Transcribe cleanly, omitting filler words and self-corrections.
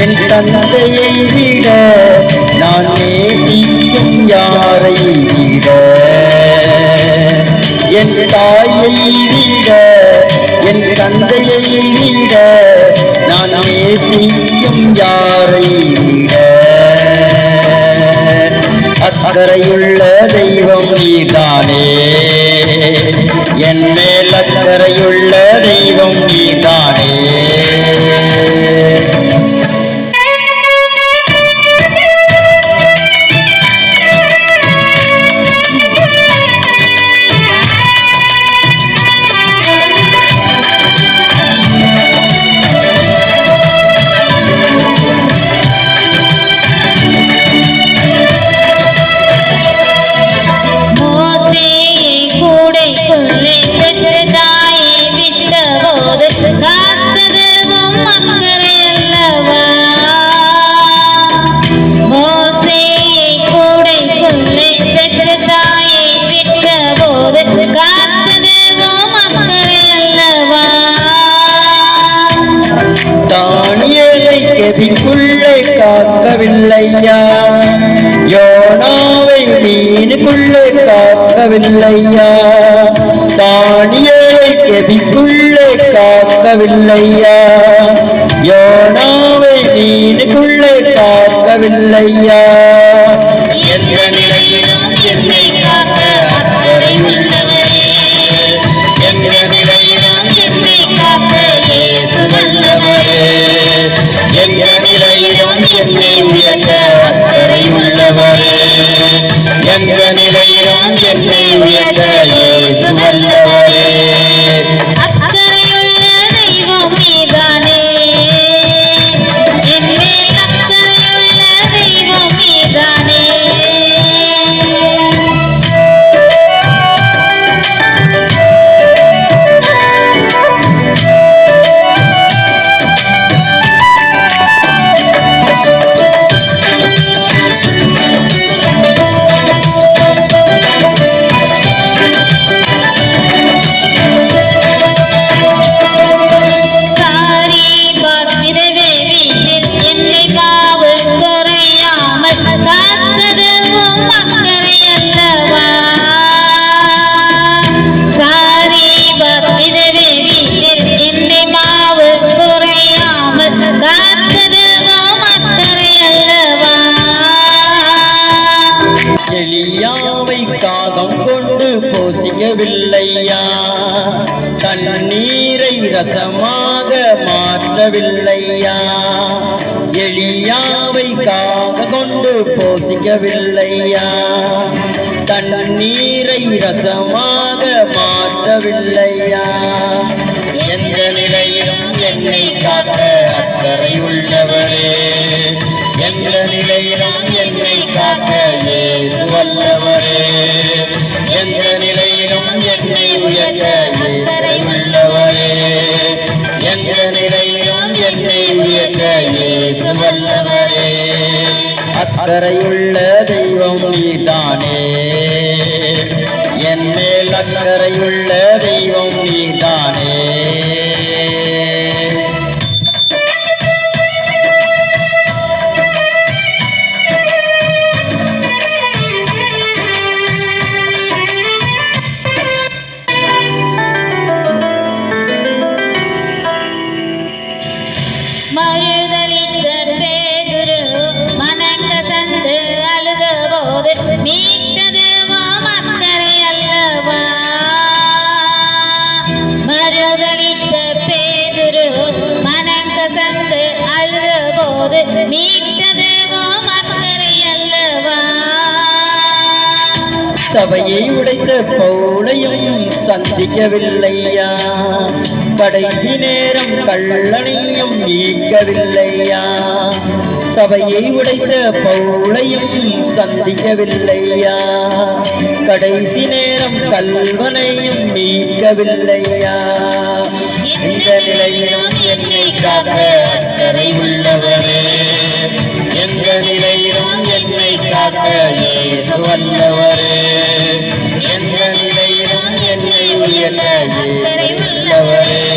என் தந்தையை விட நான் நேசிக்கும் யாரை விட என் தாயை விட என் தந்தையை விட நான் நேசிக்கும் யாரை விட அக்கறையுள்ள தெய்வம் நீதானே என் மேல் அக்கறையுள்ள தெய்வம் நீதானே கெதிக்குள்ளே காக்கவில்லையா யோனாவை மீனுக்குள்ளே காக்கவில்லையா தானியேலை கெதிக்குள்ளே காக்கவில்லையா யோனாவை மீனுக்குள்ளே காக்கவில்லையா என்ற நிலையிலும் என்னை காக்க அக்கறை உள்ளவரே என்ற நிலையிலும் என்னை காக்க இயேசு வல்லவரே என்ற நிலையிலும் என்னை உயர்த்த அக்கறை உள்ளவரே என்ற நிலையிலும் என்னை உயர்த்த இயேசு வல்லவரே அக்கறையுள்ள தெய்வம் நீதானே என் மேல் அக்கறையுள்ள தெய்வம் நீதானே எலியாவை காகம் கொண்டு போசிக்கவில்லையா தண்ணீரை ரசமாக மாற்றவில்லையா எலியாவை காகம் கொண்டு போசிக்கவில்லையா தண்ணீரை ரசமாக மாற்றவில்லையா எந்த நிலையிலும் என்னை காக்க அக்கறை உள்ளவரே எந்த நிலையிலும் என்னை காக்க இயேசு வல்லவரே எந்த நிலையிலும் என்னை உயர்த்த அக்கறை உள்ளவரே எந்த நிலையிலும் என்னை உயர்த்த இயேசு வல்லவரே அக்கறையுள்ள தெய்வம் நீதானே என் மேல் அக்கறையுள்ள தெய்வம் நீதானே மறுதலித்த பேதுரு மனங்கசந்து அழுத போது மீட்டது அக்கறை அல்லவா மறுதலித்த பேதுரு மனங்கசந்து அழுத போது மீட்டது அக்கறை அல்லவா சபையை உடைத்த பவுலையும் சந்திக்கவில்லையா கடைசி நேரம் கள்ளனையும் நீக்கவில்லையா சபையை உடைத்த பவுலையும் சந்திக்கவில்லையா கடைசி நேரம் கல்வனையும் நீக்கவில்லையா இந்த நிலையிலும் என்னை காக்க அக்கறை உள்ளவரே எந்த நிலையிலும் என்னை காக்க இயேசு வல்லவரே எந்த நிலையிலும் என்னை உயர்த்த இயேசு வல்லவரே